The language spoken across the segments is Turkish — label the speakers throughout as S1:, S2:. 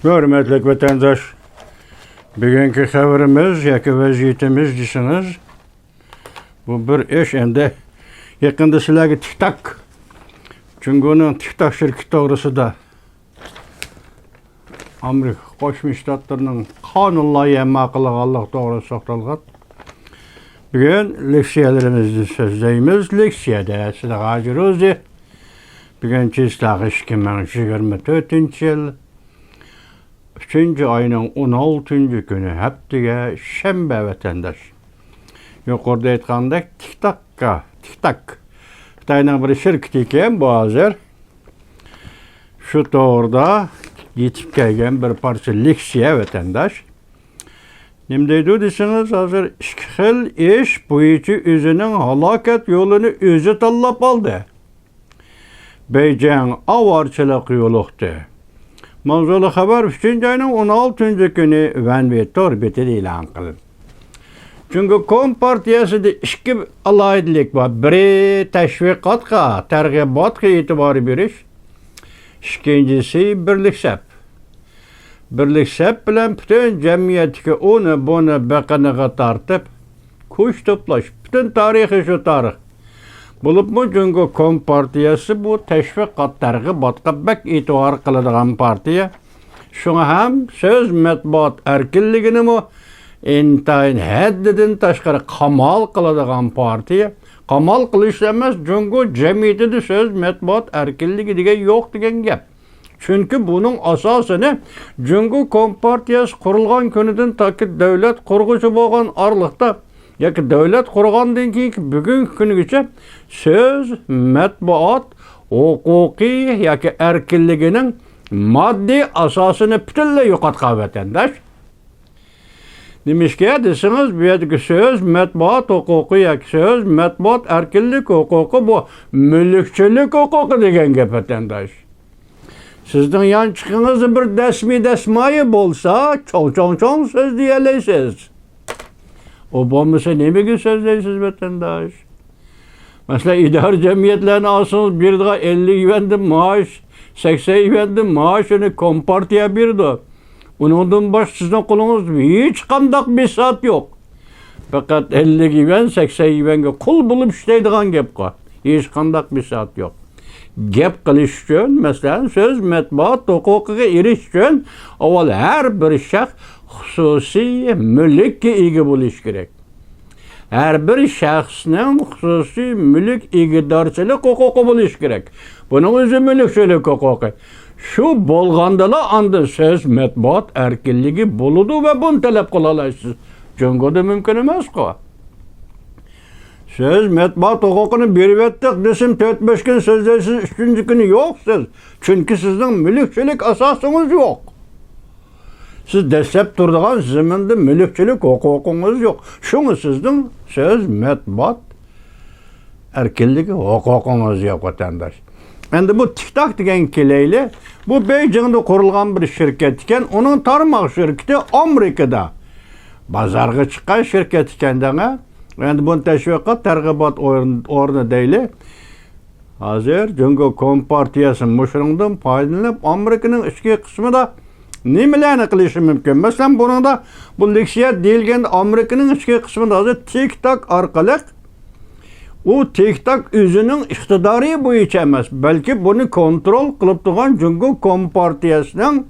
S1: Hürmetlik vatandaş, bugünkü haberimiz, yoki vaziyetimiz desiniz, bu bir iş endi yakında sizlarga TikTok, Cumhuriyet'in TikTok şirketi to'g'risida Amerika Qo'shma Shtatlarining qonun loyiha ma'qullaganligi to'g'risida to'xtalgan. Bugun leksiyalarimizni so'zlaymiz. Leksiyada sizlarga hozir o'zi bugunchi sizlarga 2024-yil 3. ayının 16. günü haftaga shanba vatandaş. Yuqorida aytgandek TikTok Xitoyning bir shirkati ekan bu hozir. Shu to'g'rida yetib kelgan bir parcha leksiya vatandaş. Nima deydi desiniz, hozir ikki xil ish bo'yicha o'zining halokat yo'lini o'zi tanlab oldi. Beijing avarchilik yo'liqdi. Mavzuli xabar 3. ayning 16. günü Vanvetor betida e'lon qilindi. Chunki Kompartiyasida ikki alohidalik bor. Biri tashviqotga, targ'ibotga e'tibor berish, ikkinchisi birlik sap. Birlik sap bilan butun jamiyatga uni buni biqiniga tortib, kuch to'plash. Butun tarixi shu tarix. Bo'libmi Jungo Kompartiyasi bu tashviqot targ'ibotga bak e'tibor qiladigan partiya. Shunga ham so'z matbuot erkinligini intayin haddidan tashqari qamal qiladigan partiya. Qamal qilish emas, Jungo jamiyatida so'z matbuot erkinligi degan yo'q degan gap. Chunki buning asosini Jungo Kompartiyasi qurilgan kunidan toki davlat qurg'uchi bo'lgan orliqda yoki davlat qurgandan keyingi bugungi kungacha so'z, matbuot, huquqiy yoki erkinligining moddiy asosini butunlay yo'qotgan vatandash. Nimishga desiniz, bu yerdagi so'z, matbuot huquqi yoki so'z, matbuot erkinlik huquqi bu mulkchilik huquqi degan gap vatandash. Sizning yanchiqingizda bir dasmoyi bo'lsa, cho'ng so'z deyalaysiz. O bo'lmasa nimaga so'zlaysiz vatandash? Mesela idari jamiyatlarni olsangiz, berdiga 50 yuandan maaş, 80 yuandan maaşını Kompartiya berdi. Uningdan boshqa sizning qo'lingizda hech qanday bisat yo'q. Faqat 50 yuan, 80 yuanga qul bo'lib ishlaydigan gapqa. Hech qanday bisat yo'q. Gap qilish uchun, masalan, so'z matbuot huquqiga erishish uchun avval har bir shaxs xususiy mulkka ega bo'lishi kerak. Her bir şahsning xususiy mulk egidorchilik huquqi bo'lishi kerak. Buning o'zi mulkchilik huquqi. Shu bo'lgandala anda so'z matbuot erkinligi bo'ladi va buni talab qila olasiz. Jungoda mumkin emas-ku. Söz matbuot huquqini berib etdik desam 4-5 kun so'zlaysiz, 3-chi kuni yo'qsiz. Chunki sizning mulkchilik asosingiz yo'q. Siz dastlab turadigan zaminda mulkchilik huquqingiz yo'q. Shuni sizning so'z, matbuot erkinligi huquqingiz yo'q vatandash. Endi bu TikTok degan kelayli, bu Beijingda qurilgan bir shirkat ekan, uning tarmoq shirkati Amerikada bozorga chiqqan shirkat ekanda. Endi bu tashviqot targ'ibot o'rni deyli. Hozir Jungo Kompartiyasi mushundan foydalanib Amerikaning ichki qismida nimalarni qilishi mumkin? Masalan, buningda bu leksiya deyilganda Amerikaning ichki qismida hozir TikTok orqali u TikTok o'zining iqtidori bo'yicha emas, balki buni kontrol qilib turgan Jungo Kompartiyasining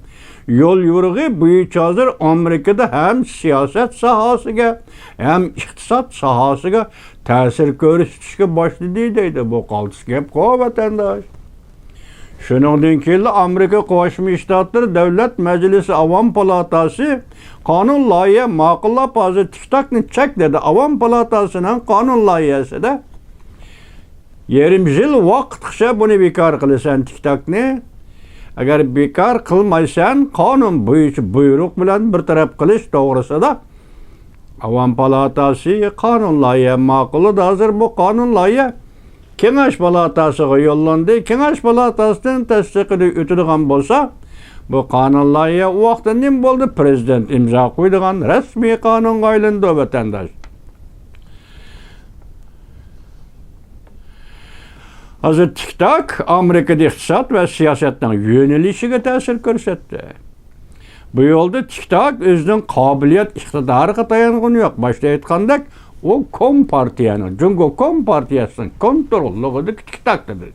S1: yo'l yo'rig'i bo'yicha hozir Amerikada ham siyosat sohasiga, ham iqtisod sohasiga ta'sir ko'rsatishga boshladi deydi. Bu qaltis gap vatandash. Shuningdan keyin Amerika Qo'shma Shtatlari Davlat Majlisi Avom palatasi qonun loyiha ma'qullab hozir TikTokni chekladi. Avom palatasining qonun loyihasida yarim yil vaqtgacha buni bekor qilasan TikTokni. Agar bekor qilmaysan, qonun bo'yicha buyruq bilan bartaraf qilish to'g'risida Avom palatasi qonun loyiha ma'qulladi. Hozir bu qonun loyiha Kengash palatasiga yo'llandi. Kengash palatasidan tasdiqini o'tadigan bo'lsa, bu qonun loyiha u vaqtda nima bo'ldi? Prezident imzo qo'ydigan rasmiy qonunga aylandi vatandash. Hozir TikTok Amerikada iqtisod va siyosatning yo'nalishiga ta'sir ko'rsatdi. Bu yolda TikTok özünün kabiliyet iktidarı dayanıgını yok. Başta aytkandak o Kompartiyanın, Cungo Kompartiyasının kontrollüğüdür TikTok'tadır.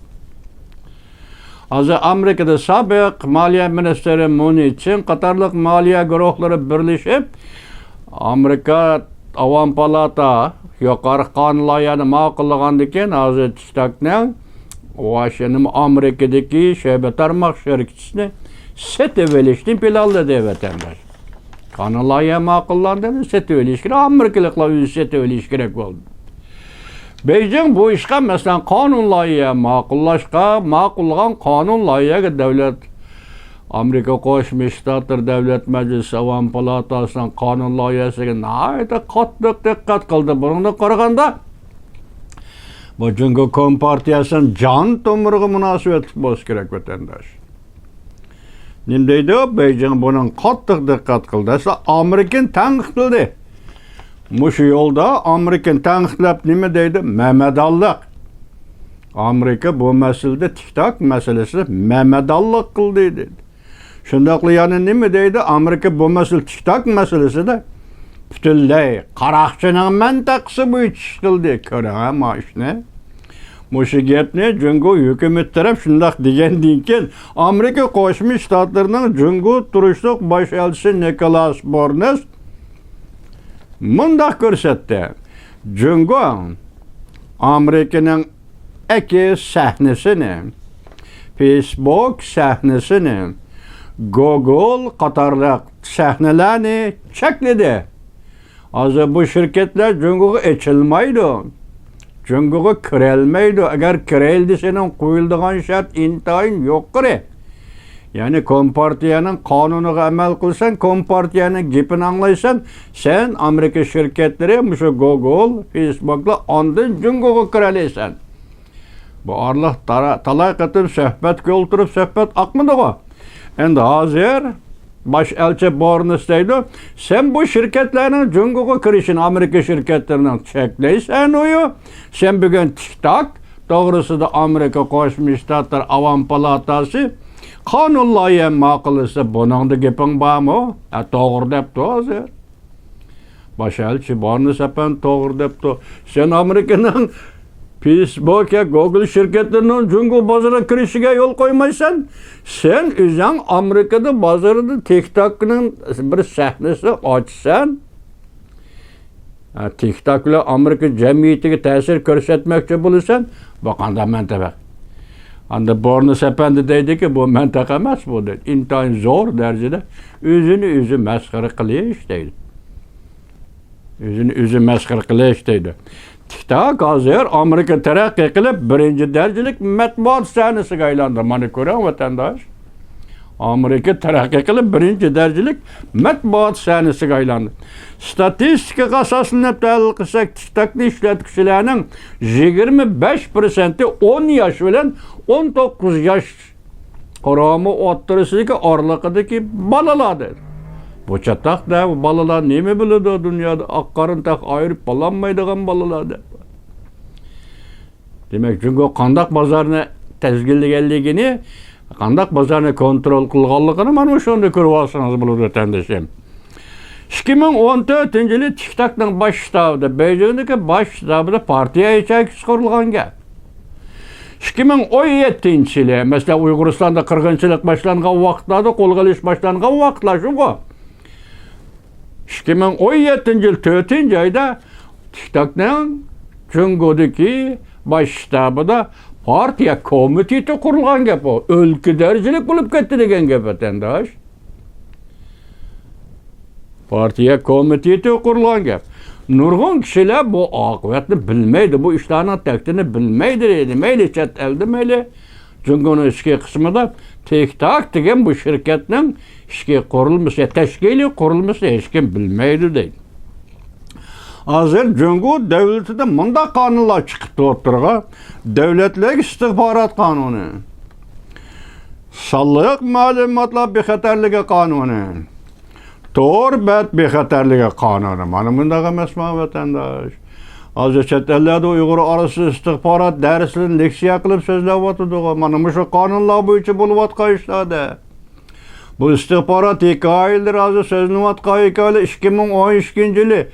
S1: Azı Amerika'da sabık Maliye Ministeri Mnuchin Katarlık maliye güruhları birleşip Amerika Avam Palata yukarı kanun layihini ma'qullagandiken azı TikTok'ning Washington Amerika'daki şebe tarmoq şirketini setib planladı deb vatandaş. Kanun layihini ma'qullandi, setib Amerikalıklar özü setib kerak bo'ldi. Beijing bu işe mesela kanun layihini ma'qullagan kanun layihini devlet Amerika Qo'shma Shtatlar Davlat Majlisi Avam Palatasının kanun layihasiga nihoyatda qattiq diqqat qildi. Bunga qaraganda bu Cungo Kompartiyasining jon tomiriga munosabat bo'lishi kerak vatandosh. Nima deydi? Beijing buning qattiq diqqat qildi. Amerikani tanqidladi. Mushu yo'lda Amerikani tanqidlab nima deydi? Mamadallik. Amerika bu masalada TikTok masalasida mamadallik qildi dedi. Şundaqlı yani nima deydi? Amerika bu masal TikTok masalasida butunlay qaraqchining mintaqasi bo'yicha ish qildi. Ko'ring ma ishni. Mushu gapni Cungo hukumat taraf shundaq degandan keyin Amerika Qo'shma Shtatlarining Cungo turishliq bosh elchisi Nicholas Bornes mundaq ko'rsatdi. Cungo Amerikaning iki sahnasini, Facebook sahnasini, Google qatarlıq sahnelerni chekledi. Azı bu şirketler Cungo'ga echilmaydi. Cungo'ga kirelmaydi. Agar kireldi senin qo'yildigan shart intayin yo'qdir. Yani Kompartiyanın kanunuga amal qilsan, Kompartiyanın gapini anglaysan, sen Amerika şirketleri mushu Google, Facebook'la ondan Cungo'ga kirelaysan. Bu arlıq talay qatib suhbat o'ltirib suhbat aqmidi-ku. Endi hozir baş elçi Bornes deydi, sen bu şirketlerin Cungo'ga kirişini Amerika şirketlerinin çeklaysan oyu, sen bugün TikTok, doğrusu da Amerika Qo'shma Shtatlar Avam Palatası kanun layihini ma'qullasa buningda gaping bormi? To'g'ri debdi hozir. Baş elçi Bornes apan to'g'ri debdi. Sen Amerikaning Facebook ya Google şirketlerinin Cungo bozoruna kirişiga yo'l qo'ymaysan, sen o'zing Amerikada bozorida TikTok'ning bir sahnasi ochsan, TikTok bilan Amerika jamiyatiga ta'sir ko'rsatmoqchi bo'lsan, bu qanday mantaqa? Anda Bornes apandi deydiki, bu mantaqa emas bu deydi. Intayin zo'r darajada o'zini o'zi masxara qilish deydi. O'zini o'zi masxara qilish deydi. TikTok hozir Amerika taraqqiy qilib birinchi darajalik matbuot sahnasiga aylandi. Mana ko'ring vatandosh. Amerika taraqqiy qilib birinchi darajalik matbuot sahnasiga aylandi. Statistikaga asoslanib tahlil qilsak, TikTokni ishlatuvchilarning 25% 10 yosh bilan 19 yosh qaromi o'ttirisidagi oraliqidagi bolalardir. Bu çataqda balalar nima biladi dunyoda oqqarin taq ayirib bolanmaydigan balalar deb. Demak, Cungo qandaq bozorni tezgirlaganligini, qandaq bozorni kontrol qilganligini mana shunda ko'rib olsangiz bo'ladi vatandoshim. 2014-yili TikTokning bosh shtabida, Beijingdagi bosh shtabida partiya ijrochisi qurilgan gap. 2017-yili, masalan, Uyg'uristonda qirg'inchilik boshlangan vaqtlarda, qo'lga olish boshlangan vaqtlar shu-ku. 2017-yil 4-oyda TikTokning Cungo'dagi bosh shtabida partiya komiteti qurilgan gap bu. O'lka darajalik bo'lib ketdi degan gap vatandosh. Partiya komiteti qurilgan gap. Nurg'un kishilar bu oqibatni bilmaydi, bu ishlarning taqdirini bilmaydi deydi. Mayli chet elda, mayli Cungo'ning ichki qismida TikTok degan bu shirkatning ishga qurilmasi, tashkiliy qurilmasi hech kim bilmaydi deydi. Hozir Cungo davlatida mundaq qonunlar chiqib o'tirgan. Davlatlik istixborot qonuni, sonliq ma'lumotlar bexatarligi qonuni, to'rbat bexatarligi qonuni. Mana bundaq emasmi vatandosh? Hozir chet ellarda Uyg'ur orasida istixborot darslarini leksiya qilib so'zlayotdi. Mana shu qonunlar bo'yicha bo'layotgan ishlarda Bu istihbarat hikayeleri azı sözlüvatqa hikayeler 2012-yili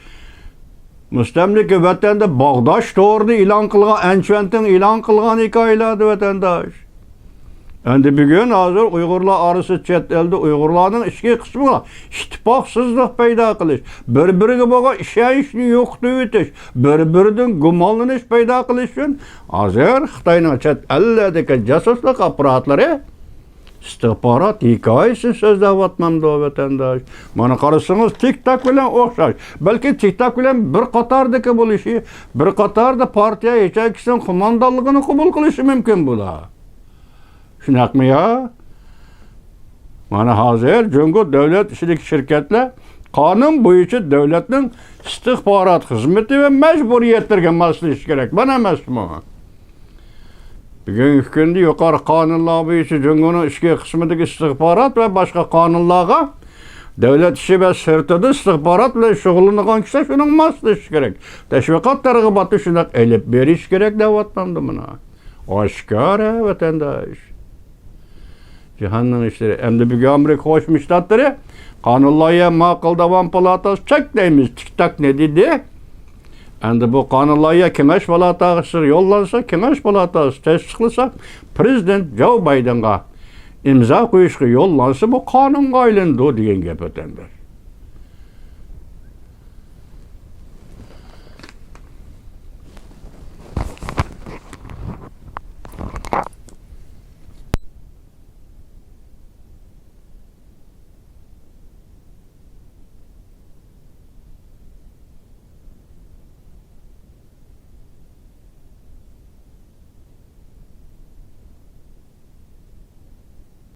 S1: müstemlike vatanda Bağdaş to'g'rida e'lon qilgan, Anchvantin e'lon qilgan hikoyalardi vatandaş. Endi bugun hozir Uyg'urlar orasida chet elda Uyg'urlarning ichki qismiga ittifoqsizlik paydo qilish, bir-biriga bo'lgan ishonchni yo'qotib o'tish, bir-biridan gumonlanish paydo qilish uchun hozir Xitoyning chet eldagi josuslik apparatlari istihbarat hikoyasi so'zlayapmanda vatandaş. Mana qarasangiz TikTok bilan o'xshash. Balki TikTok bilan bir qatordagi bo'lishi, bir qatorda partiya yetakchisining qo'mondonligini qabul qilishi mumkin bo'ladi. Shunaqmi ya? Mana hozir Jungo davlat ishidagi shirkatlar qonun bo'yicha davlatning istihbarat xizmati va majburiyatlarga moslashishi kerak. Mana emasmi? Bugungi kunda yuqori qonunlar bo'yicha Jungoning ichki qismidagi istihbarat va boshqa qonunlarga davlat ishi va sirtida istihbarat bilan shug'ullangan kishilar shuni moslashi kerak. Tashviqot targ'iboti shunaq elib berish kerak deyapman buni. Oshkora vatandosh. Cihanның işleri. Endi bugun Amerika Qo'shma Shtatlari qonunlarga ma'qul davom palatasi cheklaymiz. TikTok ne dedi? Endi bu qonunlarga Kengash palatasi yo'llansa, Kengash palatasi tasdiqlasa, prezident Joe Bidenga imzo qo'yishga yo'llansa bu qonunga aylandi degan gap o'tandi.